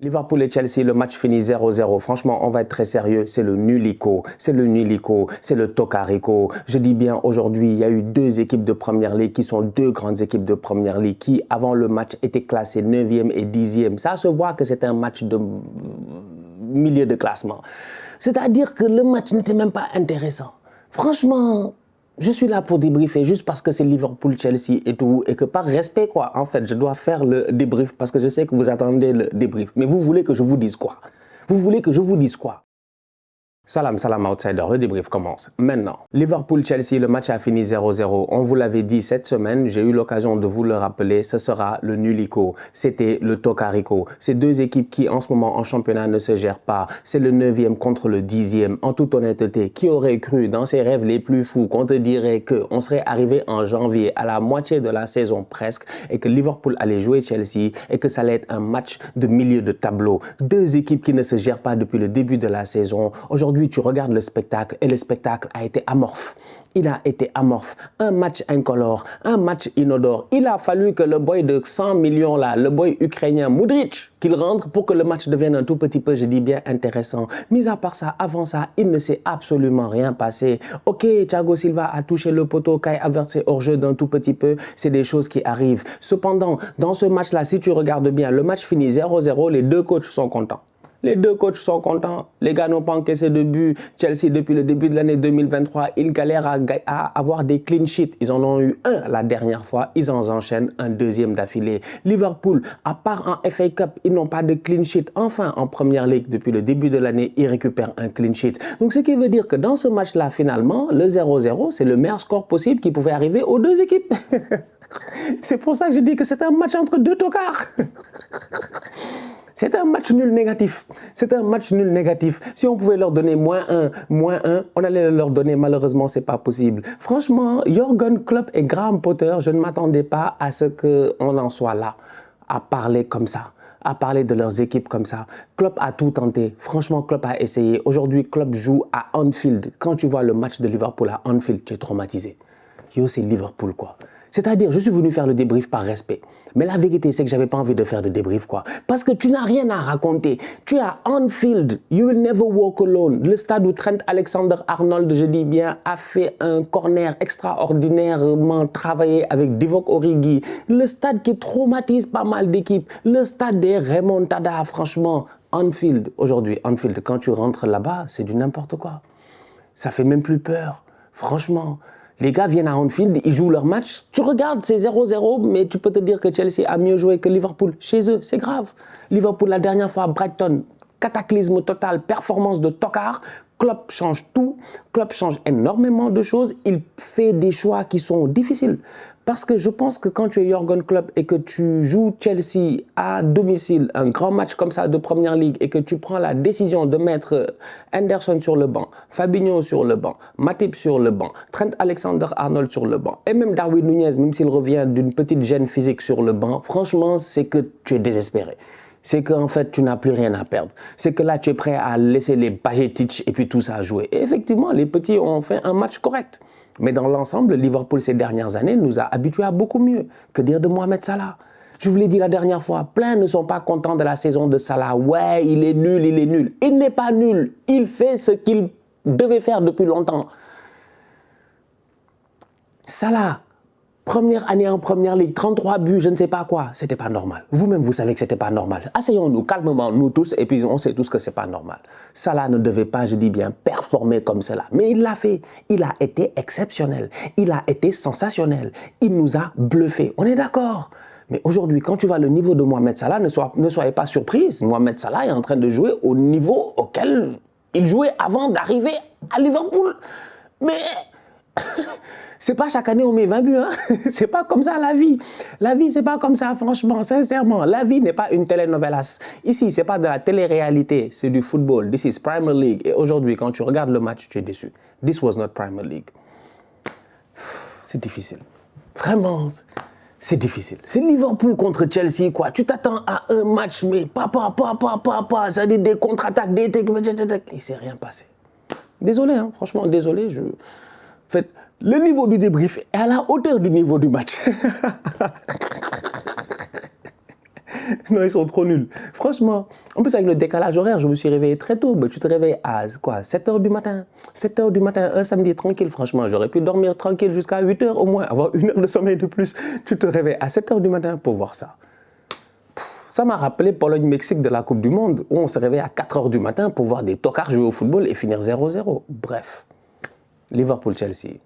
Liverpool et Chelsea, le match finit 0-0. Franchement, on va être très sérieux. C'est le nulico, c'est le nulico, c'est le tocarico. Je dis bien, aujourd'hui, il y a eu deux équipes de Première Ligue qui sont deux grandes équipes de Première Ligue qui, avant le match, étaient classées 9e et 10e. Ça se voit que c'est un match de milieu de classement. C'est-à-dire que le match n'était même pas intéressant. Franchement, je suis là pour débriefer juste parce que c'est Liverpool-Chelsea et tout, et que par respect, quoi, en fait, je dois faire le débrief parce que je sais que vous attendez le débrief. Mais vous voulez que je vous dise quoi? Vous voulez que je vous dise quoi? Salam, salam outsider, le débrief commence maintenant. Liverpool-Chelsea, le match a fini 0-0. On vous l'avait dit cette semaine, j'ai eu l'occasion de vous le rappeler, ce sera le nulico, c'était le tocarico. Ces deux équipes qui en ce moment en championnat ne se gèrent pas, c'est le 9e contre le 10e. En toute honnêteté, qui aurait cru dans ses rêves les plus fous qu'on te dirait qu'on serait arrivé en janvier à la moitié de la saison presque et que Liverpool allait jouer Chelsea et que ça allait être un match de milieu de tableau. Deux équipes qui ne se gèrent pas depuis le début de la saison. Aujourd'hui, tu regardes le spectacle et le spectacle a été amorphe. Il a été amorphe. Un match incolore, un match inodore. Il a fallu que le boy de 100 millions là, le boy ukrainien Modric, qu'il rentre pour que le match devienne un tout petit peu, je dis bien, intéressant. Mis à part ça, avant ça, il ne s'est absolument rien passé. Ok, Thiago Silva a touché le poteau, Kai Havertz est hors jeu d'un tout petit peu. C'est des choses qui arrivent. Cependant, dans ce match-là, si tu regardes bien, le match finit 0-0, les deux coachs sont contents. Les deux coachs sont contents. Les gars n'ont pas encaissé de but. Chelsea, depuis le début de l'année 2023, ils galèrent à avoir des clean sheets. Ils en ont eu un la dernière fois. Ils en enchaînent un deuxième d'affilée. Liverpool, à part en FA Cup, ils n'ont pas de clean sheet. Enfin, en Première Ligue, depuis le début de l'année, ils récupèrent un clean sheet. Donc, ce qui veut dire que dans ce match-là, finalement, le 0-0, c'est le meilleur score possible qui pouvait arriver aux deux équipes. C'est pour ça que je dis que c'est un match entre deux tocards. C'est un match nul négatif. C'est un match nul négatif. Si on pouvait leur donner -1, on allait leur donner. Malheureusement, c'est pas possible. Franchement, Jürgen Klopp et Graham Potter, je ne m'attendais pas à ce qu'on en soit là, à parler comme ça, à parler de leurs équipes comme ça. Klopp a tout tenté. Franchement, Klopp a essayé. Aujourd'hui, Klopp joue à Anfield. Quand tu vois le match de Liverpool à Anfield, tu es traumatisé. Yo, c'est Liverpool, quoi. C'est-à-dire, je suis venu faire le débrief par respect. Mais la vérité, c'est que j'avais pas envie de faire de débrief, quoi. Parce que tu n'as rien à raconter. Tu es à Anfield. You will never walk alone. Le stade où Trent Alexander-Arnold, je dis bien, a fait un corner extraordinairement travaillé avec Divock Origi. Le stade qui traumatise pas mal d'équipes. Le stade des remontadas, franchement. Anfield, aujourd'hui, Anfield, quand tu rentres là-bas, c'est du n'importe quoi. Ça fait même plus peur. Franchement. Les gars viennent à Anfield, ils jouent leur match. Tu regardes, c'est 0-0, mais tu peux te dire que Chelsea a mieux joué que Liverpool. Chez eux, c'est grave. Liverpool, la dernière fois, Brighton, cataclysme total, performance de tocard. Klopp change tout. Klopp change énormément de choses. Il fait des choix qui sont difficiles. Parce que je pense que quand tu es Jürgen Klopp et que tu joues Chelsea à domicile, un grand match comme ça de Première Ligue, et que tu prends la décision de mettre Henderson sur le banc, Fabinho sur le banc, Matip sur le banc, Trent Alexander-Arnold sur le banc, et même Darwin Nunez, même s'il revient d'une petite gêne physique sur le banc, franchement, c'est que tu es désespéré. C'est qu'en fait, tu n'as plus rien à perdre. C'est que là, tu es prêt à laisser les Bajcetic et puis tout ça jouer. Et effectivement, les petits ont fait un match correct. Mais dans l'ensemble, Liverpool, ces dernières années, nous a habitués à beaucoup mieux. Que dire de Mohamed Salah? Je vous l'ai dit la dernière fois, plein ne sont pas contents de la saison de Salah. Ouais, il est nul, il est nul. Il n'est pas nul. Il fait ce qu'il devait faire depuis longtemps. Salah, première année en Première Ligue, 33 buts, je ne sais pas quoi. C'était pas normal. Vous-même, vous savez que c'était pas normal. Asseyons-nous calmement, nous tous, et puis on sait tous que c'est pas normal. Salah ne devait pas, je dis bien, performer comme cela. Mais il l'a fait. Il a été exceptionnel. Il a été sensationnel. Il nous a bluffés. On est d'accord. Mais aujourd'hui, quand tu vois le niveau de Mohamed Salah, ne soyez pas surprise. Mohamed Salah est en train de jouer au niveau auquel il jouait avant d'arriver à Liverpool. Mais c'est pas chaque année on met 20 buts, hein. C'est pas comme ça la vie. La vie, c'est pas comme ça, franchement, sincèrement. La vie n'est pas une telenovelas. Ici, c'est pas de la télé-réalité, c'est du football. This is Premier League. Et aujourd'hui, quand tu regardes le match, tu es déçu. This was not Premier League. C'est difficile. Vraiment, c'est difficile. C'est Liverpool contre Chelsea, quoi. Tu t'attends à un match, mais ça dit des contre-attaques, des... Il s'est rien passé. Désolé, hein, franchement, désolé. En fait, le niveau du débrief est à la hauteur du niveau du match. Non, ils sont trop nuls. Franchement, en plus avec le décalage horaire, je me suis réveillé très tôt. Mais tu te réveilles à quoi, 7 heures du matin. 7 heures du matin, un samedi tranquille, franchement. J'aurais pu dormir tranquille jusqu'à 8 heures au moins, avoir 1 heure de sommeil de plus. Tu te réveilles à 7 heures du matin pour voir ça. Ça m'a rappelé Pologne-Mexique de la Coupe du Monde, où on se réveille à 4 heures du matin pour voir des tocards jouer au football et finir 0-0. Bref, Liverpool-Chelsea,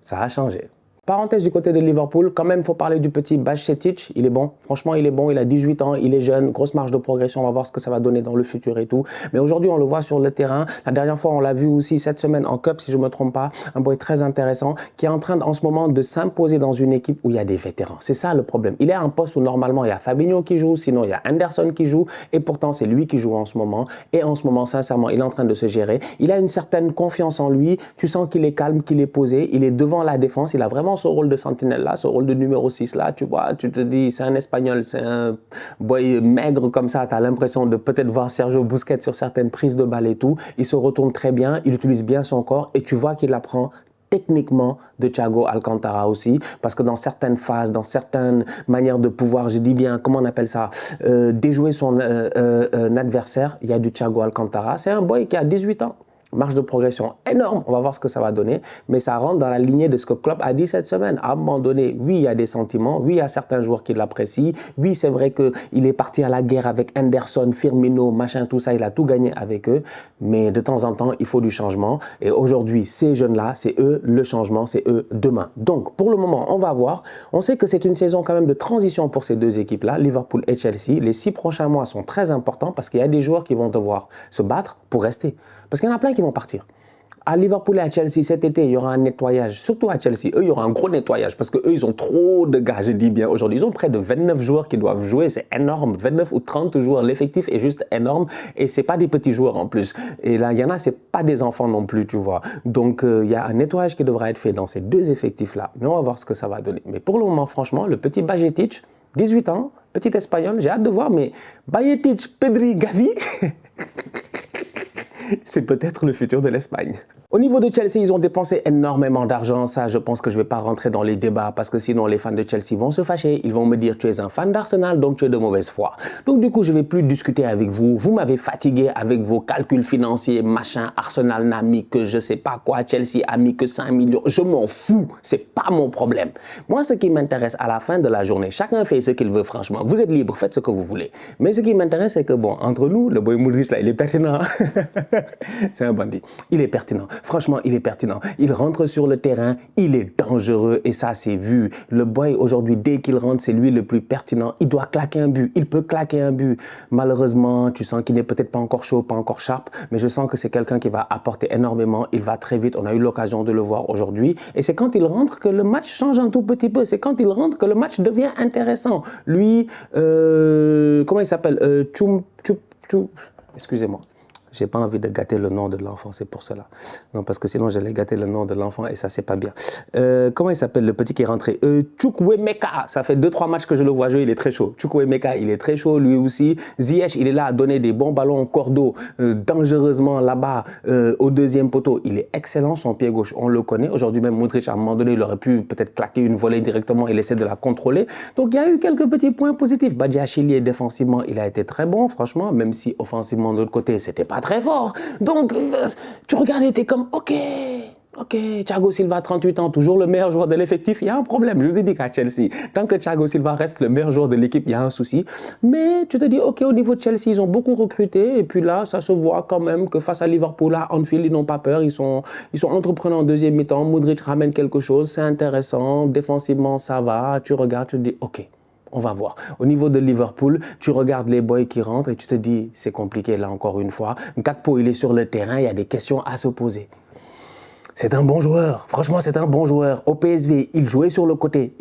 ça a changé. Parenthèse du côté de Liverpool, quand même, il faut parler du petit Bajcetic. Il est bon, franchement, il est bon, il a 18 ans, il est jeune, grosse marge de progression, on va voir ce que ça va donner dans le futur et tout. Mais aujourd'hui, on le voit sur le terrain. La dernière fois, on l'a vu aussi cette semaine en Cup, si je ne me trompe pas. Un boy très intéressant qui est en train en ce moment de s'imposer dans une équipe où il y a des vétérans. C'est ça le problème. Il est à un poste où normalement, il y a Fabinho qui joue, sinon il y a Henderson qui joue. Et pourtant, c'est lui qui joue en ce moment. Et en ce moment, sincèrement, il est en train de se gérer. Il a une certaine confiance en lui. Tu sens qu'il est calme, qu'il est posé. Il est devant la défense. Il a vraiment ce rôle de sentinelle là, ce rôle de numéro 6 là, tu vois, tu te dis, c'est un Espagnol, c'est un boy maigre comme ça, tu as l'impression de peut-être voir Sergio Busquets sur certaines prises de balles et tout. Il se retourne très bien, il utilise bien son corps et tu vois qu'il apprend techniquement de Thiago Alcantara aussi, parce que dans certaines phases, dans certaines manières de pouvoir, je dis bien, comment on appelle ça, déjouer son adversaire, il y a du Thiago Alcantara. C'est un boy qui a 18 ans. Marge de progression énorme, on va voir ce que ça va donner, mais ça rentre dans la lignée de ce que Klopp a dit cette semaine. À un moment donné, oui, il y a des sentiments, oui, il y a certains joueurs qui l'apprécient, oui, c'est vrai qu'il est parti à la guerre avec Henderson, Firmino, machin, tout ça, il a tout gagné avec eux, mais de temps en temps, il faut du changement, et aujourd'hui, ces jeunes-là, c'est eux le changement, c'est eux demain. Donc, pour le moment, on va voir, on sait que c'est une saison quand même de transition pour ces deux équipes-là, Liverpool et Chelsea. Les 6 prochains mois sont très importants parce qu'il y a des joueurs qui vont devoir se battre pour rester. Parce qu'il y en a plein qui vont partir. À Liverpool et à Chelsea, cet été, il y aura un nettoyage. Surtout à Chelsea, eux, il y aura un gros nettoyage parce qu'eux, ils ont trop de gars, je dis bien aujourd'hui. Ils ont près de 29 joueurs qui doivent jouer, c'est énorme. 29 ou 30 joueurs, l'effectif est juste énorme et c'est pas des petits joueurs en plus. Et là, il y en a, c'est pas des enfants non plus, tu vois. Donc, il y a un nettoyage qui devra être fait dans ces deux effectifs-là. Mais on va voir ce que ça va donner. Mais pour le moment, franchement, le petit Bajcetic, 18 ans, petit espagnol, j'ai hâte de voir, mais Bajcetic, Pedri, Gavi... c'est peut-être le futur de l'Espagne. Au niveau de Chelsea, ils ont dépensé énormément d'argent. Ça, je pense que je ne vais pas rentrer dans les débats parce que sinon, les fans de Chelsea vont se fâcher. Ils vont me dire, tu es un fan d'Arsenal, donc tu es de mauvaise foi. Donc, du coup, je ne vais plus discuter avec vous. Vous m'avez fatigué avec vos calculs financiers, machin. Arsenal n'a mis que je ne sais pas quoi. Chelsea a mis que 5 millions. Je m'en fous. Ce n'est pas mon problème. Moi, ce qui m'intéresse à la fin de la journée, chacun fait ce qu'il veut, franchement. Vous êtes libre, faites ce que vous voulez. Mais ce qui m'intéresse, c'est que, bon, entre nous, le boy Modric, là, il est pertinent. C'est un bandit. Il est pertinent. Franchement, il est pertinent. Il rentre sur le terrain, il est dangereux et ça, c'est vu. Le boy, aujourd'hui, dès qu'il rentre, c'est lui le plus pertinent. Il doit claquer un but. Il peut claquer un but. Malheureusement, tu sens qu'il n'est peut-être pas encore chaud, pas encore sharp, mais je sens que c'est quelqu'un qui va apporter énormément. Il va très vite. On a eu l'occasion de le voir aujourd'hui. Et c'est quand il rentre que le match change un tout petit peu. C'est quand il rentre que le match devient intéressant. Lui, comment il s'appelle excusez-moi. J'ai pas envie de gâter le nom de l'enfant, c'est pour cela. Non, parce que sinon, j'allais gâter le nom de l'enfant et ça, c'est pas bien. Comment il s'appelle, le petit qui est rentré Chukwuemeka. Ça fait 2-3 matchs que je le vois jouer, il est très chaud. Chukwuemeka, il est très chaud, lui aussi. Ziyech, il est là à donner des bons ballons au cordeau, dangereusement là-bas, au deuxième poteau. Il est excellent, son pied gauche, on le connaît. Aujourd'hui même, Modric, à un moment donné, il aurait pu peut-être claquer une volée directement et laisser de la contrôler. Donc, il y a eu quelques petits points positifs. Badiashile, défensivement, il a été très bon, franchement, même si offensivement, de l'autre côté, c'était pas très fort. Donc, tu regardais, t'es comme, ok, Thiago Silva, 38 ans, toujours le meilleur joueur de l'effectif, il y a un problème. Je vous ai dit qu'à Chelsea, tant que Thiago Silva reste le meilleur joueur de l'équipe, il y a un souci. Mais tu te dis, ok, au niveau de Chelsea, ils ont beaucoup recruté. Et puis là, ça se voit quand même que face à Liverpool, à Anfield, ils n'ont pas peur. Ils sont entreprenants en deuxième mi-temps. Modric ramène quelque chose, c'est intéressant. Défensivement, ça va. Tu regardes, tu te dis, ok. On va voir. Au niveau de Liverpool, tu regardes les boys qui rentrent et tu te dis, c'est compliqué là encore une fois. Gakpo, il est sur le terrain, il y a des questions à se poser. C'est un bon joueur. Franchement, c'est un bon joueur. Au PSV, il jouait sur le côté.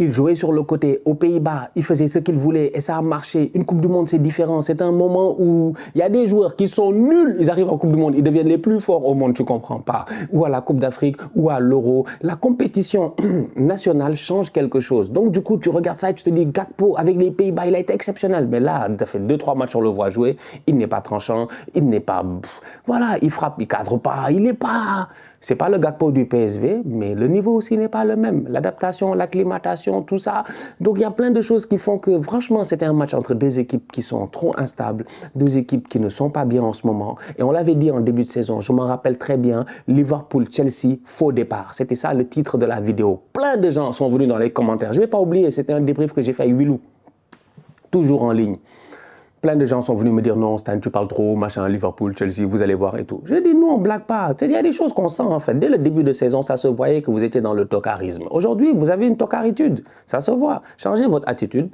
Aux Pays-Bas, il faisait ce qu'il voulait et ça a marché. Une Coupe du Monde, c'est différent. C'est un moment où il y a des joueurs qui sont nuls. Ils arrivent en Coupe du Monde. Ils deviennent les plus forts au monde. Tu comprends pas. Ou à la Coupe d'Afrique ou à l'Euro. La compétition nationale change quelque chose. Donc, du coup, tu regardes ça et tu te dis, Gakpo, avec les Pays-Bas, il a été exceptionnel. Mais là, ça fait 2-3 matchs, on le voit jouer. Il n'est pas tranchant. Il n'est pas... Voilà, il frappe, il cadre pas. Il n'est pas... C'est pas le Gakpo du PSV, mais le niveau aussi n'est pas le même. L'adaptation, l'acclimatation, tout ça. Donc il y a plein de choses qui font que franchement c'était un match entre deux équipes qui sont trop instables, deux équipes qui ne sont pas bien en ce moment. Et on l'avait dit en début de saison, je m'en rappelle très bien, Liverpool-Chelsea, faux départ. C'était ça le titre de la vidéo. Plein de gens sont venus dans les commentaires. Je ne vais pas oublier, c'était un débrief que j'ai fait à Huilou, toujours en ligne. Plein de gens sont venus me dire non, Stan, tu parles trop, machin, Liverpool, Chelsea, vous allez voir et tout. Je dis non, on blague pas. Il y a des choses qu'on sent en fait. Dès le début de saison, ça se voyait que vous étiez dans le tocarisme. Aujourd'hui, vous avez une tocaritude. Ça se voit. Changez votre attitude.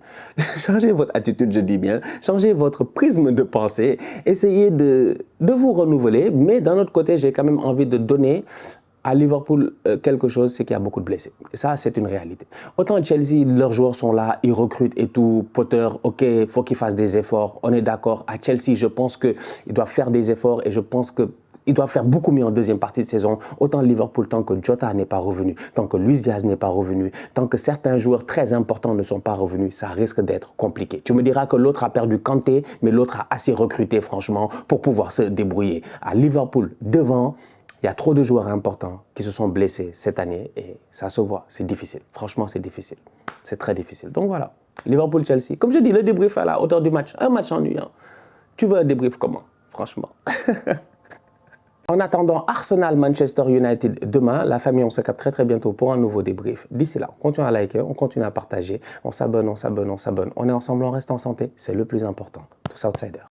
Changez votre attitude, je dis bien. Changez votre prisme de pensée. Essayez de vous renouveler. Mais d'un autre côté, j'ai quand même envie de donner à Liverpool, quelque chose, c'est qu'il y a beaucoup de blessés. Et ça, c'est une réalité. Autant Chelsea, leurs joueurs sont là, ils recrutent et tout. Potter, ok, il faut qu'il fasse des efforts. On est d'accord. À Chelsea, je pense qu'ils doivent faire des efforts et je pense qu'ils doivent faire beaucoup mieux en deuxième partie de saison. Autant Liverpool, tant que Jota n'est pas revenu, tant que Luis Diaz n'est pas revenu, tant que certains joueurs très importants ne sont pas revenus, ça risque d'être compliqué. Tu me diras que l'autre a perdu Kanté, mais l'autre a assez recruté, franchement, pour pouvoir se débrouiller. À Liverpool, devant, il y a trop de joueurs importants qui se sont blessés cette année et ça se voit, c'est difficile. Franchement, c'est difficile. C'est très difficile. Donc voilà, Liverpool-Chelsea. Comme je dis, le débrief à la hauteur du match. Un match ennuyant. Tu veux un débrief comment? Franchement. En attendant Arsenal-Manchester United demain, la famille, on se capte très très bientôt pour un nouveau débrief. D'ici là, on continue à liker, on continue à partager. On s'abonne, on s'abonne, on s'abonne. On est ensemble, on reste en santé. C'est le plus important. Tous outsiders.